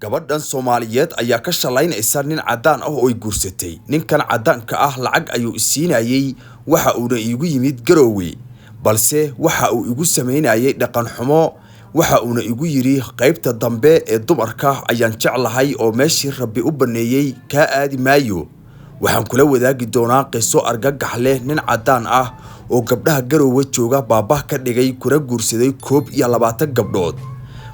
gabadhan Soomaaliyeed ayaa ka shalaynaysa nin cadaan ah oo ay guursatay. Ninkan cadaanka ah lacag ayuu isiinayay waxa uu igu yimid Garowe, balse waxa uu igu sameynayay dhaqan xumo. waxa uu igu yiri qaybta dambe ee dumarka ayaan jeclahay oo meeshii Rabbi u baneeyay ka aadi maayo. waxaan kula wadaagi doonaa qiso argagax leh nin cadaan ah oo gabdhaha Garowe jooga baabah ka dhigay kura guursaday 21 gabdhood,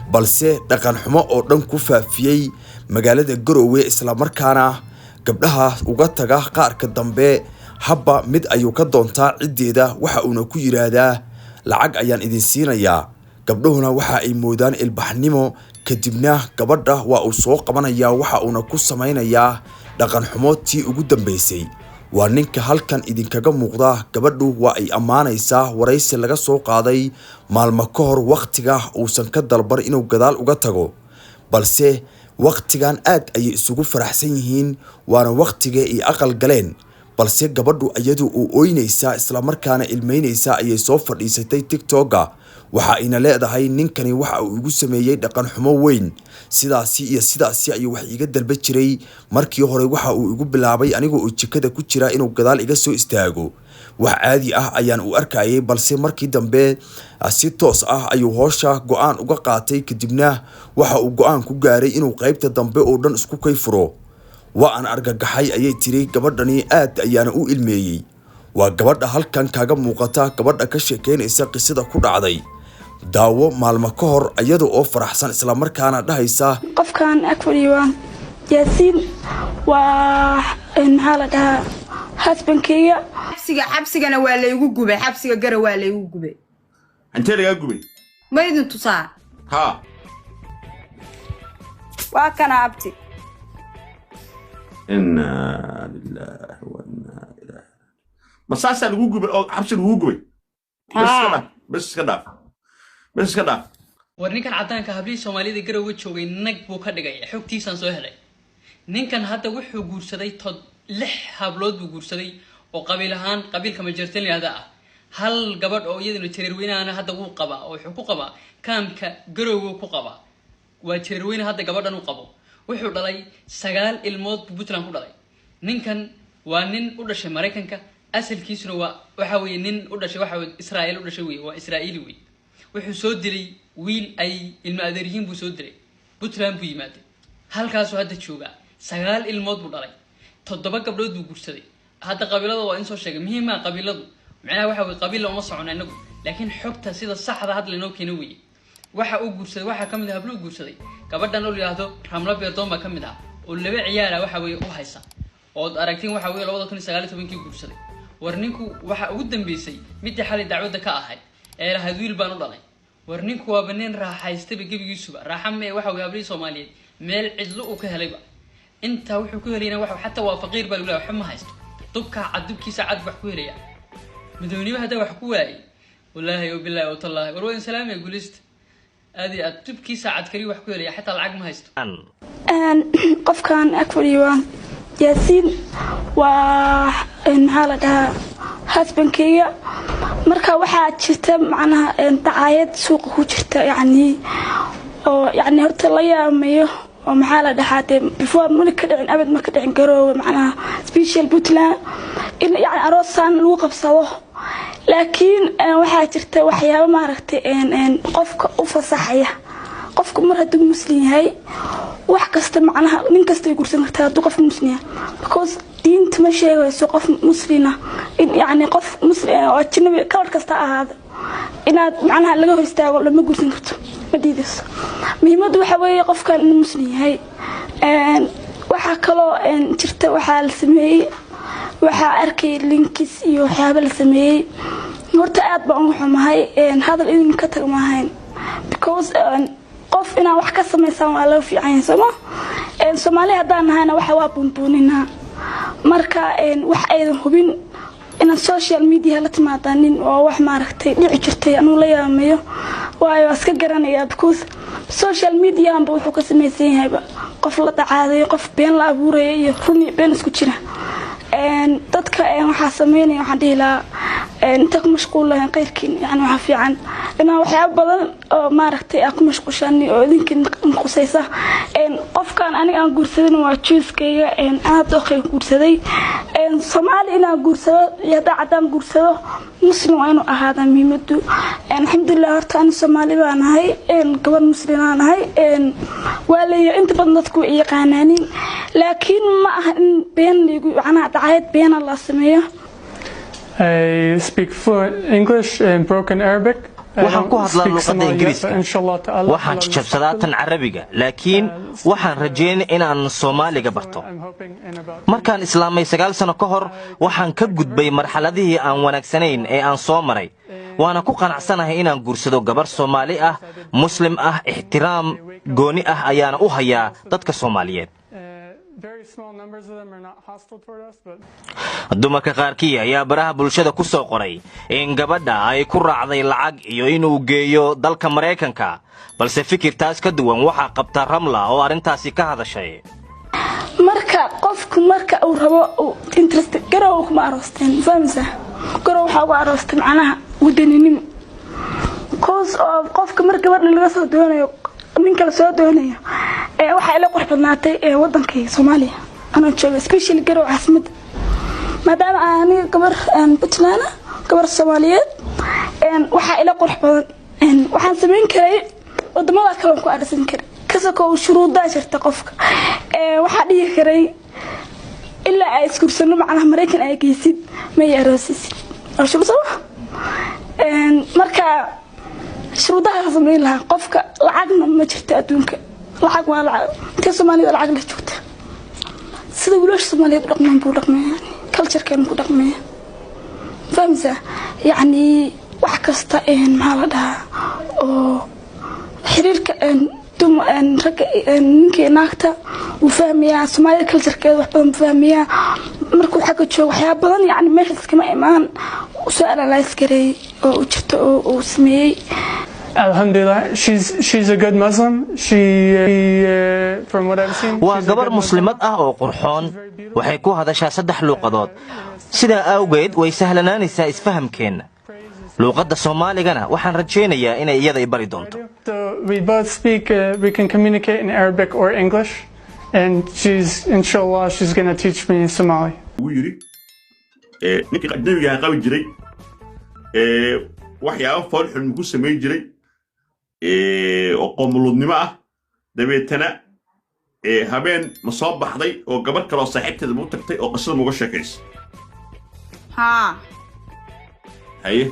balse dhaqan xumo oo dhan ku faafiyay magaalada Garowe isla markaana gabdhaha uga taga qaarka dambe habba mid ayuu ka doontaa cideeda. waxa uu ku yiraahdaa lacag ayaan idin siinayaa. gabdhuhuna waxa ay moodaan ilbaxnimo, kadibna gabadha waa uu soo qabanaya waxa uu ku samaynayaa dhaqan xumo tii ugu dambeysay. waa ninka halkan idinkaga muuqda. gabadhu waa ay amaanaysaa waraysi laga soo qaaday maalmo ka hor waqtiga uusan ka dalbar inuu gadaal uga tago, balse waqtigan aad ay isugu faraxsan yihiin. waana waqtiga ay aqal galeen, balse gabadhu iyadu oo ooynaysa isla markaana ilmeynaysa ayay soo fadhiisatay TikTok-ga. waxa ayna leedahay ninkani waxa uu igu sameeyay dhaqan xumo weyn, sidaasi ayuu wax iga dalba jiray. markii hore waxa uu igu bilaabay aniga oo jikada ku jira inuu gadaal iga soo istaago. wax caadi ah ayaan u arkayay, balse markii dambe si toos ah ayuu hoosha go'aan uga qaatay. kadibna waxa uu go'aan ku gaaray inuu qaybta dambe oo dhan isku kay furo. waa aan argagaxay ayay tiri gabadhani, aad ayaana u ilmeeyay. waa gabadha halkan kaaga muuqata, gabadha ka sheekeynaysa qisada ku dhacday. daawo maalmo ka hor iyada oo faraxsan isla markaana dhahaysa qofkan akfariwan yaasiin waa maxaa la dhahaa husbandkayga. xabsigana waa la igu gubay. xabsiga Garowe waa la igu gubay. intee laga gubay? ma idin tusaa? ha waa kana abti. inna lillahi wa inna ilaihi. masaasa lagu gubay oo xabsi lagu gubay? bas ka dhaaf. war ninkan cadaanka hablii Soomaalida Garowe joogay nag buu ka dhigay. xogtiisan soo helay. ninkan hadda wuxuu guursaday 6 hablood buu guursaday oo qabiil ahaan qabiilka Majarteeniyada ah. hal gabadh oo iyaduna Jareerweynaana hadda wuu qaba oo wuxuu ku qaba kaamka Garowe ku qaba. waa Jareerweyne hadda gabadhan uu qabo. wuxuu dhalay 9 ilmood buu Puntland ku dhalay. ninkan waa nin u dhashay Mareykanka, asalkiisuna waxa weeye nin u dhashay Israa'iil u dhashay weeye, waa Israa'iili weeye. wuxuu soo dilay wiil ay ilma adeeriyiin buu soo dilay. Puntland buu yimaaday. halkaasuu hadda jooga. 9 ilmood buu dhalay. 7 gabdhood buu guursaday. hadda qabiilada waa in soo sheegay muhiim ah qabiiladu. macnaha waxa weeye qabiil uma socono inagu, laakiin xogta sida saxda hadda loo keenay weeye. waxa uu guursaday waxa kamid ah hablo guursaday. gabadhan oo yiraahdo Ramla Beerdoon baa kamid ah oo 2 ciyaar ah waxa weeye u haysa. oo aragtiin waxa weeye 2019 guursaday. war ninku waxa ugu dambeysay mid xalay dacwada ka ahayd ee lahayd wiil baan u dhalay. war ninku waa baneen raaxaystay gabigiisuba. raaxame waxa weeye habli Soomaaliyeed meel cidlo uu ka helayba. inta wuxuu ku helayna waxa xataa waa faqiir baa lagu leeyahay, wax ma haysto. dubka cadubkiisa cad wax ku helaya. madaxweynaha hadda wax ku waayay wallahi oo billahi oo tallahi war waan salaamay gulist aadi aad dubkiisa cad kali wax ku helaya xataa lacag ma haysto. qofkan akfariwan yaasiin waa maxaa la dhahaa husbandkayga. marka waxaa jirta macnaha dacaayad suuqa ku jirta oo horta la yaamayo oo maxaa la dhahaa before ka dhicin abad ma ka dhicin Garowe macnaha special Puntland in aroosan lagu qabsado. laakiin waxaa jirta waxyaabo maaragtay qofka u fasaxaya. qofku mar hadduu muslim yahay wax kasta macnaha nin kasta ay gursan kartaa hadduu qof muslim yahay, because diinta ma sheegayso qof muslina in qof muslim oo ajnabi kala kasta ahaado inaad macnaha laga hor istaago lama gursan karto, ma diidayso. muhiimadu waxa weeye qofkan inuu muslim yahay. waxa kaloo jirta waxaa la sameeyay waxaa arkay linkiis iyo waxyaabo la sameeyay. horta aad baan u xumahay hadal idin ka tag ma ahayn, because qof ina wax ka sameeysan waa loo fiican sama. Soomaaliya hadaan nahayna waxa waa bunbunina. marka wax aydan hubin in social media la timaadaan oo wax maaragtay dhici jirtay anuu la yaamayo waayo iska garanaya, because social media amba wuxuu ka sameeysan yahay qof la dacaaday, qof been la abuuray iyo run been isku jira. dadka waxa sameeynaya waxaan dhihi lahaa inta ku mashquul lahayn qeyrkiin waxa fiican inaan waxyaabo badan oo maaragtay aan ku mashquushaanay oo idinka qusaysa qofkan aniga aan guursadayna waa juiskayga aad oo qeyb guursaday Soomaali inaan guursado iyo cadaan guursado muslim waa inuu ahaado muhiimadu alxamdulillah horta aan Soomaali baan ahay gabar muslim aan ahay waalaya inta badan dadku ay yaqaanaanin laakiin ma aha in been liigu macnaha dacayad been la sameeyo. I speak fluent English and broken Arabic. waxaan ku hadlaa luqadda Ingiriiska waxaan jabsadaa tan Carabiga laakiin waxaan rajeynaa inaan Soomaaliga barto markaan islaamay 9 sano ka hor waxaan ka gudbay marxaladihii aan wanaagsanayn ee aan soo maray waana ku qanacsanahay inaan guursado gabar Soomaali ah muslim ah ixtiraam gooni ah ayaana u hayaa dadka Soomaaliyeed dumarka qaarkii ayaa baraha bulshada ku soo qoray in gabadha ay ku raacday lacag iyo inuu geeyo dalka Mareykanka balse fikirtaas ka duwan waxa qabta Ramla oo arintaasi ka hadashay marka qofku marka uu rabo interest garow kuma aroosteen fahamsa garow waxa uu aroostay macnaha wadaninimo cause of qofka marka gabadha laga soo doonayo ninka la soo doonayo waxa ila qurux badnaatay wadankii Soomaaliya أنا أشوف especially قروا عاصمة ما دام أنا قبر بتلانا قبر الصوماليات وحائل قرحبا وحن سمين كري وضمنا كلام كوارسين كري كسكوا شروط داشر تقفك وحدي كري إلا أيسكر سنو معنا أمريكان أي كيسيد ما يراسيس أو شو بصوا مركا شروط داشر سمين لها قفك العقل ما شرت أدونك العقل والعقل كسماني العقل شوته sida wiilasha Soomaaliyeed dhaqmaan buu dhaqmaa culture-kan ku dhaqmaa fahamsa yani wax kasta maxaa la dhahaa oo xiriirka ragga ninka naagta uu fahmayaa Soomaaliya culture-keeda wax badan fahmayaa markuu xagga joogo waxyaabo badan yani meesha iskama imaan soo analyze garay oo jirto oo sameeyay Alhamdulillah, she's a good Muslim. From what I've seen, waa gabar muslimad ah oo qurxoon waxay ku hadashaa 3 luqadood sida awgeed way sahlanaanaysaa isfahamkeena luqadda Soomaaligana waxaan rajeynayaa inay iyada i bari doonto we both speak we can communicate in Arabic or English and inshallah she's going to teach me Somali wuu yiri ninkii qadamiga qabi jiray waxyaabo fool xun ku sameey jiray oo qomolodnimo ah dabeetana habeen ma soo baxday oo gabar kale oo saaxiibteed u tagtay oo qasad uga sheekaysay ha haye